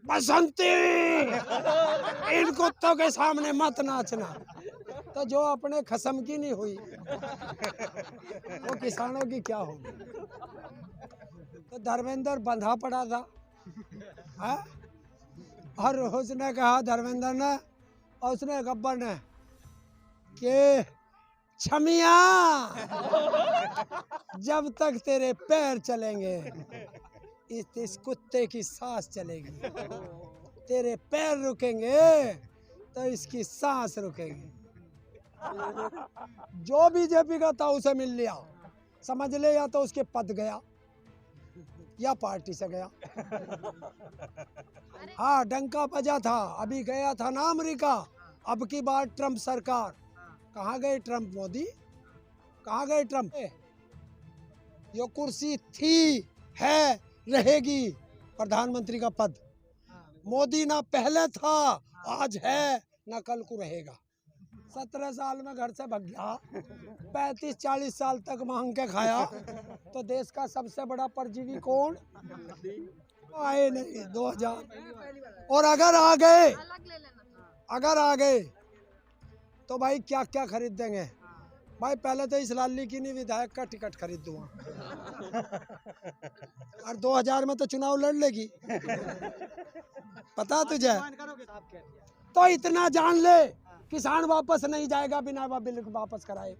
बसंती इन कुत्तों के सामने मत नाचना। तो जो अपने खसम की नहीं हुई वो किसानों की क्या होगी। तो धर्मेंद्र बंधा पड़ा था है? और उसने कहा धर्मेंद्र ने और उसने गब्बर ने कि छमिया जब तक तेरे पैर चलेंगे इस कुत्ते की सांस चलेगी, तेरे पैर रुकेंगे तो इसकी सांस रुकेगी। जो बीजेपी का था उसे मिल लिया, समझ ले, या तो उसके पद गया या पार्टी से गया। हाँ, डंका बजा था, अभी गया था ना अमेरिका। अब की बार ट्रम्प सरकार, कहाँ गए ट्रम्प मोदी, कहाँ गए ट्रम्प। यो कुर्सी थी, है, रहेगी प्रधानमंत्री का पद। मोदी ना पहले था, आज है, ना कल को रहेगा। 17 साल में घर से भाग गया, 35-40 साल तक मांग के खाया। तो देश का सबसे बड़ा परजीवी कौन आए नहीं 2000। और अगर आ गए तो भाई क्या क्या खरीद देंगे भाई। पहले तो इस लाली की नहीं विधायक का टिकट खरीद दूंगा और 2000 में तो चुनाव लड़ लेगी, पता तुझे। तो इतना जान ले, किसान वापस नहीं जाएगा बिना बिल वापस कराए।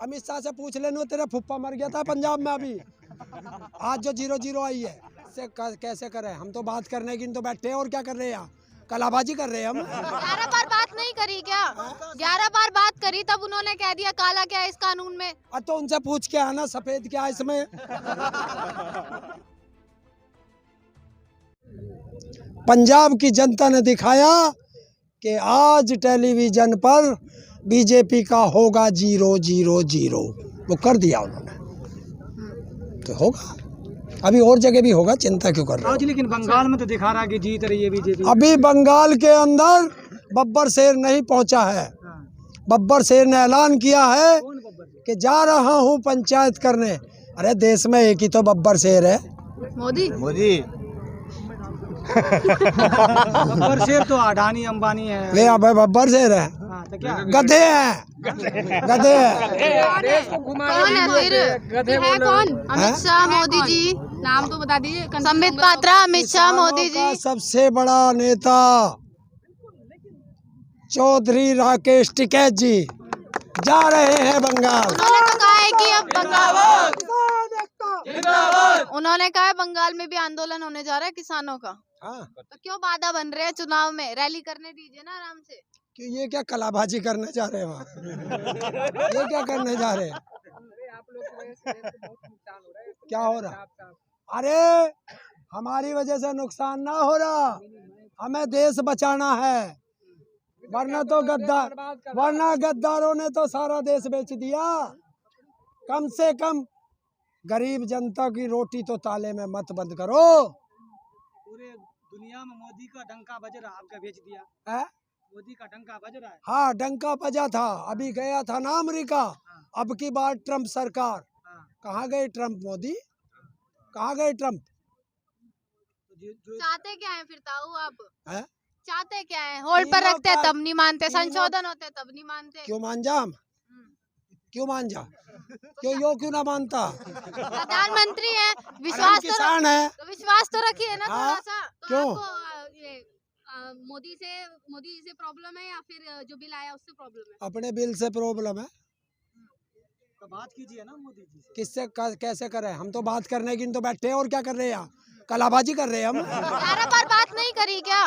अमित शाह से पूछ लेना, तेरा फुप्पा मर गया था पंजाब में अभी, आज जो 0-0 आई है से कैसे करें। हम तो बात करने की तो बैठे हैं, और क्या कर रहे हैं यहाँ, कलाबाजी कर रहे हैं हम। 11 बार बात नहीं करी क्या? 11 बार बात करी, तब उन्होंने कह दिया काला क्या है इस कानून में। तो उनसे पूछ के आना सफेद क्या है इसमें। पंजाब की जनता ने दिखाया कि आज टेलीविजन पर बीजेपी का होगा 0-0-0, वो कर दिया उन्होंने, तो होगा। अभी और जगह भी होगा, चिंता क्यों कर रहे हो। लेकिन बंगाल में तो दिखा रहा है कि जीत रही है बीजेपी। अभी बंगाल के अंदर बब्बर शेर नहीं पहुंचा है। बब्बर शेर ने ऐलान किया है कि जा रहा हूं पंचायत करने। अरे देश में एक ही तो बब्बर शेर है, मोदी। बब्बर शेर तो अडानी अंबानी है। वे अब बब्बर शेर है, तो क्या गधे हैं, गधे हैं। कौन है फिर? है कौन? अमित शाह मोदी जी, नाम तो बता दीजिए। संबित पात्रा, अमित शाह मोदी जी। सबसे बड़ा नेता चौधरी राकेश टिकैत जी जा रहे हैं बंगाल। उन्होंने तो कहा है कि अब उन्होंने कहा है बंगाल में भी आंदोलन होने जा रहा है किसानों का। तो क्यों बाधा बन रहे हैं चुनाव में? रैली करने दीजिए ना आराम से। कि ये क्या कलाबाजी करने जा रहे हैं वहाँ, ये क्या करने जा रहे हैं। क्या हो रहा? अरे हमारी वजह से नुकसान ना हो रहा, हमें देश बचाना है। वरना गद्दारों ने तो सारा देश बेच दिया। कम से कम गरीब जनता की रोटी तो ताले में मत बंद करो। पूरे दुनिया में मोदी का डंका बज रहा, आपका बेच दिया है? मोदी का डंका बज रहा है। हाँ, डंका बजा था, अभी गया था ना अमेरिका। अब की बार ट्रम्प सरकार, कहाँ गए ट्रम्प मोदी, कहाँ गए ट्रम्प। चाहते क्या है फिर ताऊ आप? है? चाहते क्या है? होल्ड पर रखते हैं तब नहीं मानते, संशोधन होते तब नहीं मानते। क्यों मान जा हम, क्यों मान जा, क्यों ना मानता। प्रधानमंत्री है, विश्वास तो किसान है, तो विश्वास तो रखिए ना थोड़ा सा। तो क्यों? आपको ये मोदी से प्रॉब्लम है या फिर जो बिल आया उससे प्रॉब्लम है? अपने बिल से प्रॉब्लम है। तो बात कीजिए ना मोदी जी से। किससे कैसे करें, हम तो बात करने की तो बैठे हैं, और क्या कर रहे हैं यहाँ, कलाबाजी कर रहे हैं हम। 11 बार बात नहीं करी क्या?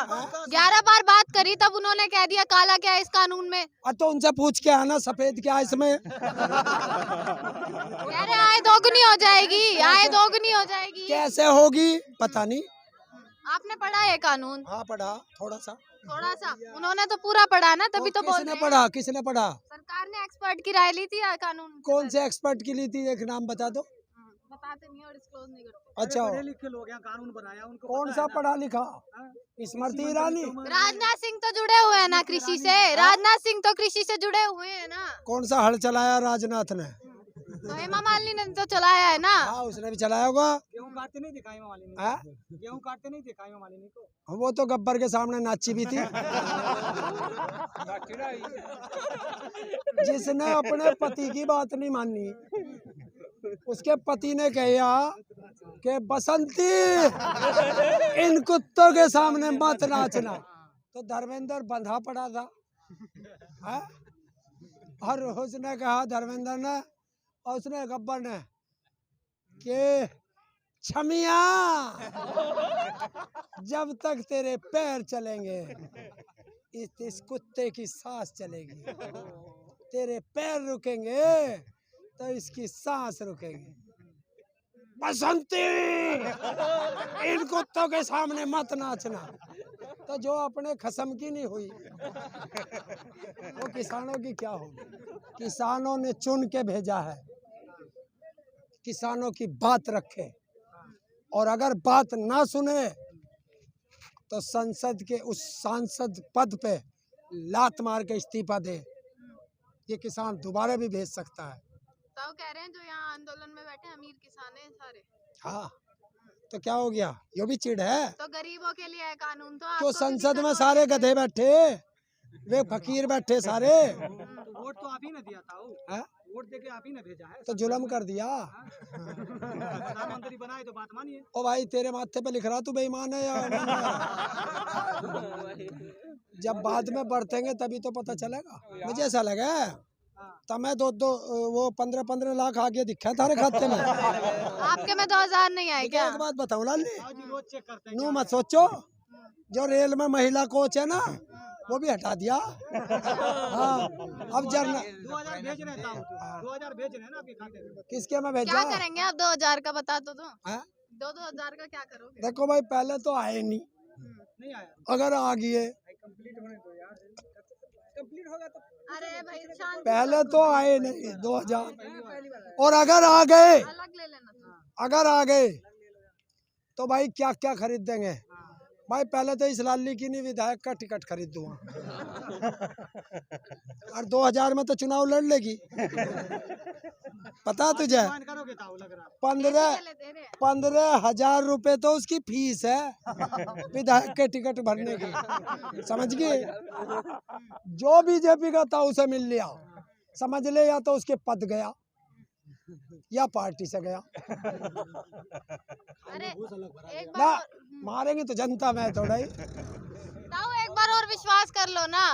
11 बार बात करी, तब उन्होंने कह दिया काला क्या है इस कानून में। तो उनसे पूछ के आना सफेद क्या है इसमें। कह रहे आय दोगुनी हो जाएगी, आय दोगुनी हो जाएगी। कैसे होगी पता नहीं। आपने पढ़ा है कानून? हाँ पढ़ा, थोड़ा सा। उन्होंने तो पूरा पढ़ा ना, तभी तो बोल रहे हैं। किसने पढ़ा? सरकार ने एक्सपर्ट की राय ली थी कानून। कौन से एक्सपर्ट की ली थी, एक नाम बता दो। बताते नहीं और डिस्क्लोज नहीं करते। अच्छा, पढ़े लिखे लोग हैं, कानून बनाया उनको। कौन सा पढ़ा लिखा? स्मृति ईरानी। राजनाथ सिंह तो जुड़े हुए हैं ना कृषि से, राजनाथ सिंह तो कृषि से जुड़े हुए हैं ना। कौन सा हल चलाया राजनाथ ने? तो हेमा मालिनी ने तो चलाया है ना। हाँ, उसने भी चलाया होगा। काटते नहीं दिखाई मालिनी हाँ? गेहूं काटते नहीं दिखाई मालिनी को। वो तो गब्बर के सामने नाची भी थी। जिसने अपने पति की बात नहीं मानी, उसके पति ने कहा कि बसंती इन कुत्तों के सामने मत नाचना, तो धर्मेंद्र बंधा पड़ा था। हाँ? और उसने कहा, धर्मेंद्र ने और उसने गब्बर ने कि छमिया जब तक तेरे पैर चलेंगे इस कुत्ते की सांस चलेगी, तेरे पैर रुकेंगे तो इसकी सांस रुकेगी। बसंती इन कुत्तों के सामने मत नाचना। तो जो अपने खसम की नहीं हुई वो किसानों की क्या होगी? किसानों ने चुन के भेजा है, किसानों की बात रखे, और अगर बात ना सुने तो संसद के उस सांसद पद पे लात मार के इस्तीफा दे। ये किसान दोबारा भी भेज सकता है। तो कह रहे हैं जो यहाँ आंदोलन में बैठे अमीर किसान हैं सारे। हाँ, तो क्या हो गया? ये भी चिढ़ है। तो गरीबों के लिए है कानून। तो जो आपको संसद भी में दिक्कत सारे होगी। गधे बैठे, वे फकीर बैठे सारे। तो वोट तो आप ही ने दिया था हाँ? वोट देके आप ही ने भेजा है। तो जुल्म कर दिया। प्रधानमंत्री बनाए तो बात मानिए। ओ भाई, तेरे माथे पे लिख रहा तू बेईमान है या नहीं है? जब बाद में बरतेंगे तभी तो पता चलेगा। मुझे ऐसा लगा तो मैं वो 15-15 लाख आगे दिखा थारे खाते में। आपके में 2000 नहीं आए क्या? एक बात बताऊं लाली, रोज चेक करते हैं। नू मत सोचो, जो रेल में महिला कोच है ना वो भी हटा दिया। हाँ, अब जरना 2000 भेज रहे हैं 2000 भेज रहे हैं ना आपके खाते में। किसके में क्या भेजा? करेंगे आप 2000 का? बता तो दो। हाँ? 2000 का क्या करोगे? देखो भाई, पहले तो आए नहीं आया। अगर आ गए, कंप्लीट होने दो यार, कंप्लीट होगा तो। अरे भाई शांति पहले तो आए नहीं 2000, और अगर आ गए, अलग ले लेना तुम। अगर आ गए तो भाई क्या क्या खरीद देंगे भाई? पहले तो इस लाली की नहीं विधायक का टिकट खरीद दूंगा। और 2000 में तो चुनाव लड़ लेगी, पता तुझे? करोगे ताऊ लग रहा। 15,000 रुपए तो उसकी फीस है विधायक के टिकट भरने की, समझ गए? जो बीजेपी का था उसे मिल लिया, समझ ले, या तो उसके पद गया या पार्टी से गया। अरे एक ना बार मारेंगे तो जनता में थोड़ा ही। ताऊ एक बार और विश्वास कर लो ना,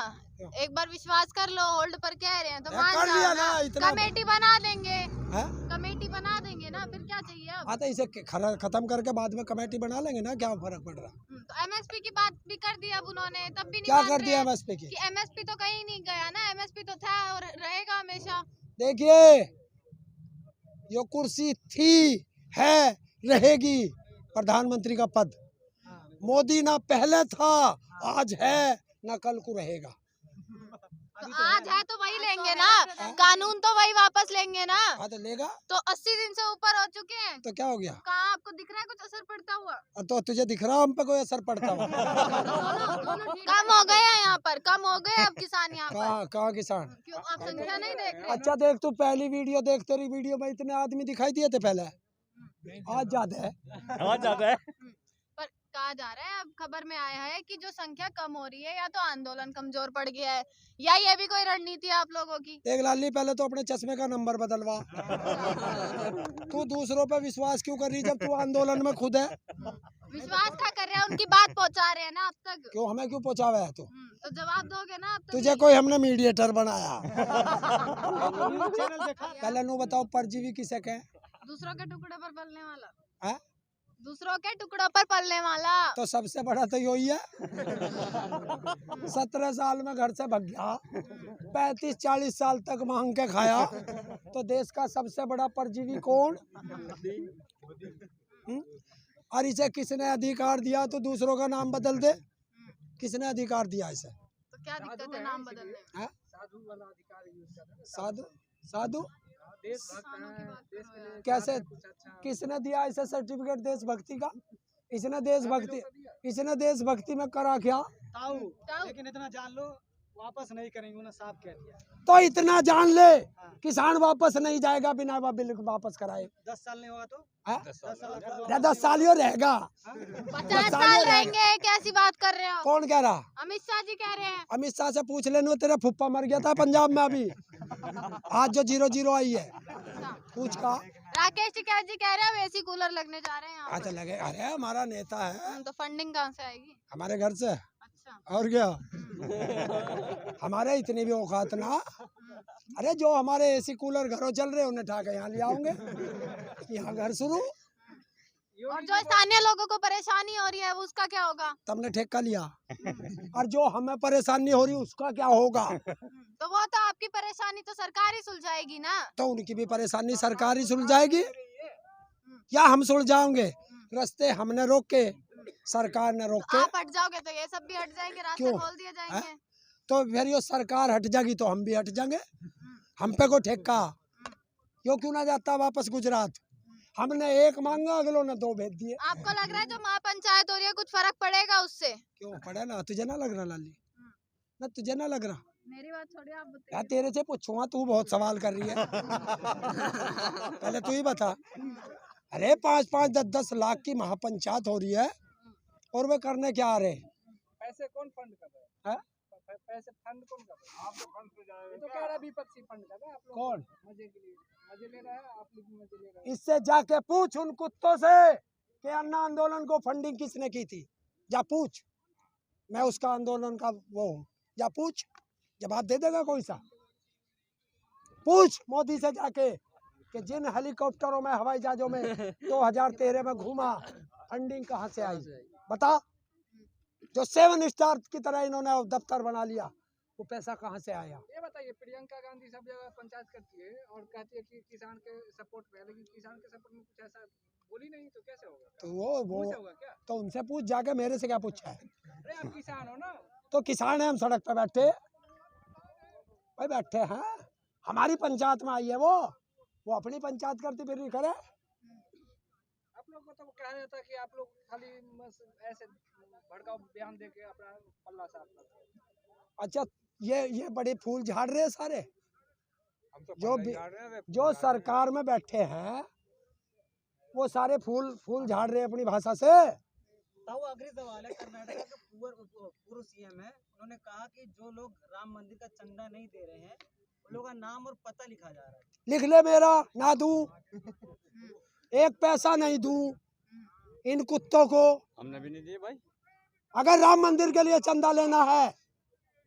एक बार विश्वास कर लो। होल्ड पर कह रहे हैं तो मान कर जाओ लिया ना। ना, इतना कमेटी बना देंगे, है? कमेटी बना देंगे ना, फिर क्या चाहिए अब? हाँ, तो इसे खत्म करके बाद में कमेटी बना लेंगे ना, क्या फर्क पड़ रहा? तो एमएसपी की बात भी कर दी अब उन्होंने, तब भी नहीं क्या मान कर रहे दिया हैं एमएसपी की? कि एमएसपी तो कहीं नहीं गया ना, एमएसपी तो था और रहेगा हमेशा। देखिए, ये कुर्सी थी, है, रहेगी प्रधानमंत्री का पद। मोदी ना पहले था, आज है, ना कल को रहेगा। तो आज है तो वही लेंगे ना, कानून तो वही वापस लेंगे ना। हाँ, तो लेगा। तो 80 दिन से ऊपर हो चुके हैं, तो क्या हो गया? कहाँ आपको दिख रहा है कुछ असर पड़ता हुआ? तो तुझे दिख रहा हम पे कोई असर पड़ता हुआ? कम हो गए हैं यहाँ पर, कम हो गए अब किसान यहाँ पर। कहाँ किसान? क्यों आप संख्या नहीं देख रहे? अच्छा देख, तू पहली वीडियो देख, तेरी वीडियो में इतने आदमी दिखाई दिए थे पहले, आज ज्यादा है। पर कहा जा रहा है, अब खबर में आया है कि जो संख्या कम हो रही है, या तो आंदोलन कमजोर पड़ गया है, या ये भी कोई रणनीति है आप लोगों की। देख लाली, पहले तो अपने चश्मे का नंबर बदलवा। तू दूसरों पे विश्वास क्यों कर रही जब तू आंदोलन में खुद है? विश्वास क्या कर रहे हैं, उनकी बात पहुंचा रहे हैं ना अब तक। क्यों, हमें क्यों पहुंचावा है तू? तो जवाब दोगे ना अब तक। तुझे कोई हमने मीडिएटर बनाया? चैनल देखा। पहले नू बताओ, परजीवी किसे कहे? दूसरों के टुकड़े पर पलने वाला। हैं? दूसरों के टुकड़ों पर पलने वाला। तो सबसे बड़ा तो यही है। 17 साल में घर से भग गया, 35-40 साल तक मांग के खाया, तो देश का सबसे बड़ा परजीवी कौन? और इसे किसने अधिकार दिया तो दूसरों का नाम बदल दे? किसने अधिकार दिया इसे? तो क्या दिक्कत है नाम बदलने में? हैं? साधु? साधु किसानों की बात करो यार। कैसे? किसने दिया इसे सर्टिफिकेट देशभक्ति का? इसने देशभक्ति में करा क्या? ताऊ, लेकिन इतना जान लो, वापस नहीं करेंगे, उन्होंने साफ कह दिया। तो इतना जान ले, हाँ। किसान वापस नहीं जाएगा बिना बिल वापस कराए। 10 साल नहीं होगा तो हाँ? 10 साल 10 साल ही रहेगा। 50 साल रहेंगे, कैसी बात कर रहे हो? कौन कह रहा? अमित शाह जी कह रहे हैं। अमित शाह से पूछ लेना, तेरा फुप्पा मर गया था पंजाब में अभी, आज जो 0-0 आई है, अच्छा। पूछ का। राकेश टिकैत जी कह रहे हैं अब एसी कूलर लगने जा रहे हैं यहाँ अच्छा लगे, अरे हमारा नेता है, तो फंडिंग कहाँ से आएगी? हमारे घर से। अच्छा। और क्या हमारे इतनी भी औकात ना। अरे जो हमारे एसी कूलर घरों चल रहे उन्हें उठा के यहाँ ले आऊंगे, यहाँ घर शुरू। और जो स्थानीय लोगों को परेशानी हो रही है वो उसका क्या होगा? तुमने ठेका लिया, और जो हमें परेशानी हो रही उसका क्या होगा? तो वो तो आपकी परेशानी तो सरकार ही सुलझाएगी ना। तो उनकी भी परेशानी सरकार ही सुलझाएगी या हम सुलझाएंगे? रास्ते हमने रोके, सरकार ने रोके। आप हट जाओगे तो ये सब भी हट जाएंगे, रास्ते क्यों? खोल दिए जाएंगे। तो फिर ये सरकार हट जाएगी तो हम भी हट जाएंगे। हम पे को ठेका यो क्यों ना जाता वापस गुजरात? हमने एक मांगा, अगलों ने 2 भेज दिए। आपको लग रहा है जो महापंचायत हो रही है कुछ फर्क पड़ेगा उससे? क्यों पड़े ना? तुझे ना लग रहा लाली? ना तुझे ना लग रहा? मेरी बात छोड़िए, आप बताइए। यार तेरे से पूछूंगा, तू बहुत सवाल कर रही है। पहले तू ही बता। अरे 5-5, 10-10 लाख की महापंचायत हो रही है और वे करने क्या आ रहे? पैसे कौन फंड कर रहा है? पैसे फंड कौन कर रहा है? आप तो फंड पे जा रहे हो। तो कह रहा है विपक्षी फंड कर रहा है, आप लोग कौन? मजे के लिए मजे ले रहा है, आप लोग भी मजे ले रहे हैं। इससे जाके पूछ उन कुत्तों से कि अन्ना आंदोलन को फंडिंग किसने की थी। जा पूछ, मैं उसका आंदोलन का वो हूँ। जा पूछ, जवाब दे देगा कोई सा। पूछ मोदी से जाके कि जिन हेलीकॉप्टरों में, हवाई जहाजों में 2013 में घूमा, फंडिंग कहाँ से आई? बता। जो 7 स्टार की तरह इन्होंने दफ्तर बना लिया, वो पैसा कहाँ से आया? ये बताइए, प्रियंका गांधी सब जगह पंचायत करती है और कहती है कि किसान के सपोर्ट में है, लेकिन किसान के सपोर्ट में कुछ ऐसा बोली नहीं, तो कैसे होगा? तो वो मुझसे होगा क्या? तो उनसे पूछ जाके, मेरे से क्या पूछा है? अरे आप किसान हो ना। तो किसान है, हम सड़क पे बैठे भाई, बैठे हैं। हमारी पंचायत में आई है वो अपनी पंचायत करती फिर नहीं करे। आप लोग को तो कहा जाता है कि आप लोग खाली बस ऐसे भड़काऊ बयान देके अपना पल्ला साफ करते हैं। अच्छा, ये बड़े फूल झाड़ रहे हैं सारे, हम तो जो सरकार में बैठे हैं वो सारे फूल झाड़ रहे हैं अपनी भाषा से। ताऊ आखिरी सवाल है, कर्नाटक का पूर्व सीएम है, उन्होंने कहा कि जो लोग राम मंदिर का चंदा नहीं दे रहे हैं उन लोगों का नाम और पता लिखा जा रहा है। लिख ले, मेरा ना दूं, 1 पैसा नहीं दूं इन कुत्तों को। हमने भी नहीं दिए भाई। अगर राम मंदिर के लिए चंदा लेना है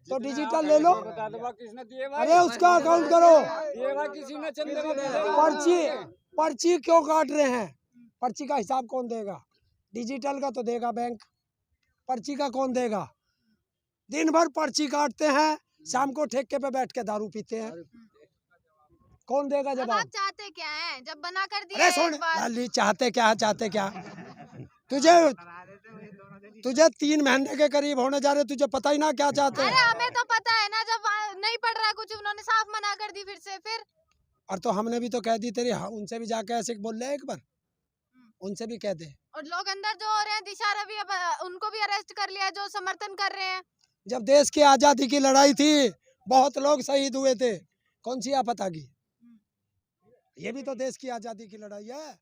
तो डिजिटल ले लो। बता दो किसने दिए भाई। अरे उसका अकाउंट करो। ये भाई किसी ने चंदे में दिए। पर्ची क्यों काट रहे हैं? पर्ची का हिसाब कौन देगा? डिजिटल का तो देगा बैंक, पर्ची का कौन देगा? दिन भर पर्ची काटते हैं, शाम को ठेके पे बैठ के दारू पीते हैं, कौन देगा अब जवाब? आप चाहते क्या हैं जब बना कर दिया अरे एक सुन बार? लाली, चाहते क्या है, चाहते क्या? तुझे 3 महीने के करीब होने जा रहे, तुझे पता ही ना क्या चाहते अरे हैं। हमें तो पता है ना, जब नहीं पड़ रहा कुछ उन्होंने साफ मना कर दी फिर से। फिर और तो हमने भी तो कह दी तेरी, हाँ, उनसे भी जाके ऐसे बोल ले एक बार, उनसे भी कह दे। और लोग अंदर जो हो रहे हैं, दिशा रवि, अब उनको भी अरेस्ट कर लिया जो समर्थन कर रहे हैं। जब देश की आजादी की लड़ाई थी बहुत लोग शहीद हुए थे, कौन सी आफत आ गई? ये भी तो देश की आजादी की लड़ाई है।